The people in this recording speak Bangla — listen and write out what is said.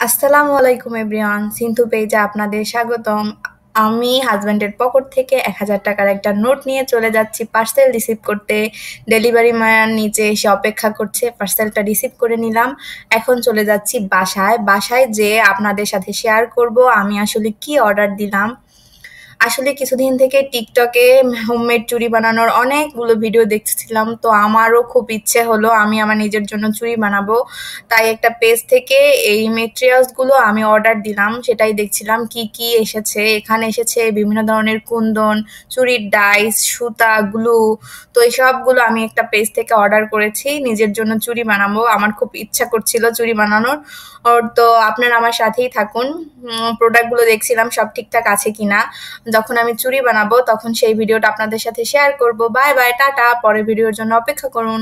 আসসালামু আলাইকুম এভরিওয়ান, সিন্ধু পেজে আপনাদের স্বাগতম। আমি হাজব্যান্ডের পকেট থেকে ১,০০০ টাকার একটা নোট নিয়ে চলে যাচ্ছি পার্সেল রিসিভ করতে। ডেলিভারি ম্যান নিচে এসে অপেক্ষা করছে, পার্সেলটা রিসিভ করে নিলাম। এখন চলে যাচ্ছি বাসায়। বাসায় যেয়ে আপনাদের সাথে শেয়ার করব আমি আসলে কি অর্ডার দিলাম। আসলে কিছুদিন থেকে টিকটকে হোমমেড চুড়ি বানানোর অনেকগুলো ভিডিও দেখছিলাম, তো আমারও খুব ইচ্ছে হলো আমি আমার নিজের জন্য চুড়ি বানাবো। তাই একটা পেজ থেকে এই মেটেরিয়ালসগুলো আমি অর্ডার দিলাম, সেটাই দেখছিলাম কি কি এসেছে। এখানে এসেছে বিভিন্ন ধরনের কুন্দন, চুড়ির ডাইস, সুতা, গ্লু। তো এই সবগুলো আমি একটা পেজ থেকে অর্ডার করেছি, নিজের জন্য চুড়ি বানাবো। আমার খুব ইচ্ছা করছিল চুড়ি বানানোর। তো আপনারা আমার সাথেই থাকুন। প্রোডাক্টগুলো দেখছিলাম সব ঠিকঠাক আছে কিনা। যখন আমি চুড়ি বানাবো তখন সেই ভিডিওটা আপনাদের সাথে শেয়ার করব। Bye bye, tata. পরের ভিডিওর জন্য অপেক্ষা করুন।